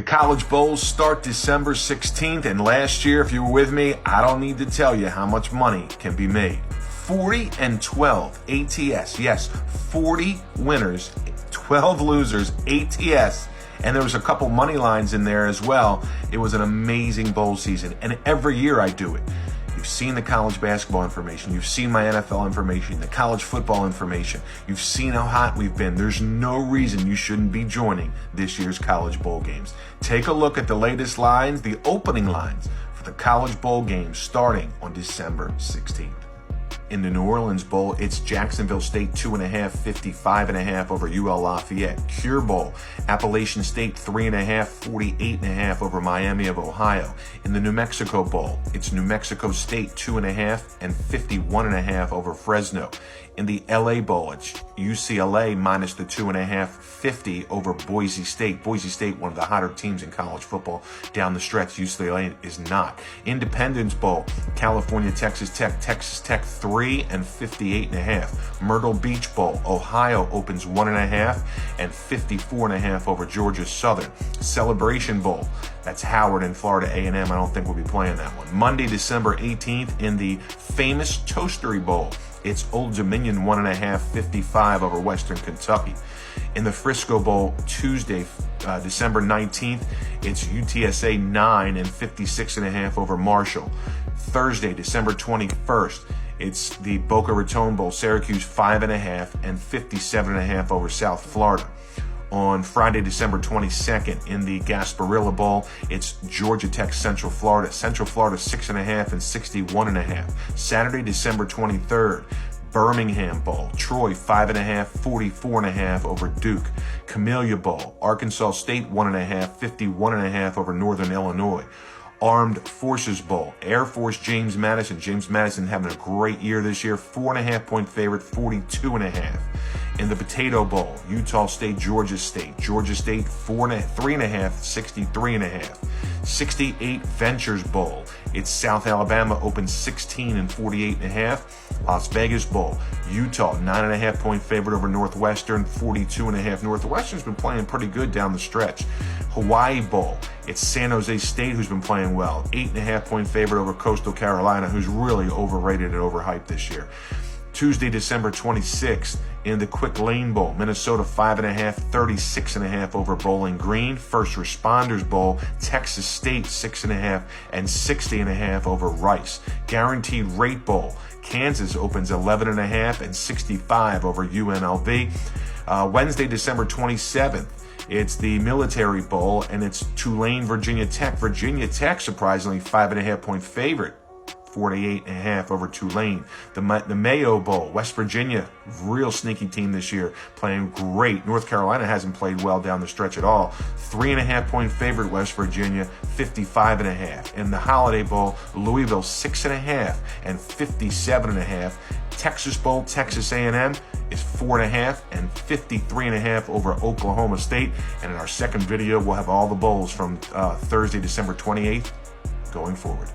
The college bowls start December 16th, and last year, if you were with me, I don't need to tell you how much money can be made. 40-12 ATS, yes, 40 winners, 12 losers, ATS, and there was a couple money lines in there as well. It was an amazing bowl season, and every year I do it. You've seen the college basketball information. You've seen my NFL information, the college football information. You've seen how hot we've been. There's no reason you shouldn't be joining this year's college bowl games. Take a look at the latest lines, the opening lines for the college bowl games starting on December 16th. In the New Orleans Bowl, it's Jacksonville State 2.5, 55.5 over UL Lafayette. Cure Bowl, Appalachian State 3.5, 48.5 over Miami of Ohio. In the New Mexico Bowl, it's New Mexico State 2.5 and 51.5 over Fresno. In the LA Bowl, it's UCLA minus the 2.5, 50 over Boise State. Boise State, one of the hotter teams in college football down the stretch. UCLA is not. Independence Bowl, California, Texas Tech 3 and 58.5. Myrtle Beach Bowl, Ohio opens 1.5 and 54.5 over Georgia Southern. Celebration Bowl, that's Howard and Florida A&M. I don't think we'll be playing that one. Monday, December 18th, in the famous Toastery Bowl, it's Old Dominion 1.5, 55 over Western Kentucky. In the Frisco Bowl, Tuesday, December 19th, it's UTSA 9 and 56.5 over Marshall. Thursday, December 21st, it's the Boca Raton Bowl, Syracuse 5.5 and 57.5 over South Florida. On Friday, December 22nd, in the Gasparilla Bowl, it's Georgia Tech, Central Florida. Central Florida 6.5 and 61.5. Saturday, December 23rd, Birmingham Bowl, Troy 5.5, 44.5 over Duke. Camellia Bowl, Arkansas State 1.5, 51.5 over Northern Illinois. Armed Forces Bowl, Air Force James Madison. James Madison having a great year this year, 4.5-point favorite, 42.5. In the Potato Bowl, Utah State, Georgia State. Georgia State 3.5, 63.5. 68 Ventures Bowl, it's South Alabama opens 16 and 48.5. Las Vegas Bowl, Utah 9.5-point favorite over Northwestern, 42.5. Northwestern's been playing pretty good down the stretch. Hawaii Bowl, it's San Jose State who's been playing well, 8.5-point favorite over Coastal Carolina, who's really overrated and overhyped this year. Tuesday, December 26th, in the Quick Lane Bowl, Minnesota 5.5, 36.5 over Bowling Green. First Responders Bowl, Texas State 6.5 and 60.5 over Rice. Guaranteed Rate Bowl, Kansas opens 11.5 and 65 over UNLV. Wednesday, December 27th, it's the Military Bowl, and it's Tulane, Virginia Tech. Virginia Tech, surprisingly, 5.5-point favorite, 48.5 over Tulane. The Mayo Bowl, West Virginia, real sneaky team this year, playing great. North Carolina hasn't played well down the stretch at all. 3.5-point favorite, West Virginia, 55.5. In the Holiday Bowl, Louisville 6.5 and 57.5. Texas Bowl, Texas A&M is 4.5 and 53.5 over Oklahoma State. And in our second video, we'll have all the bowls from Thursday, December 28th going forward.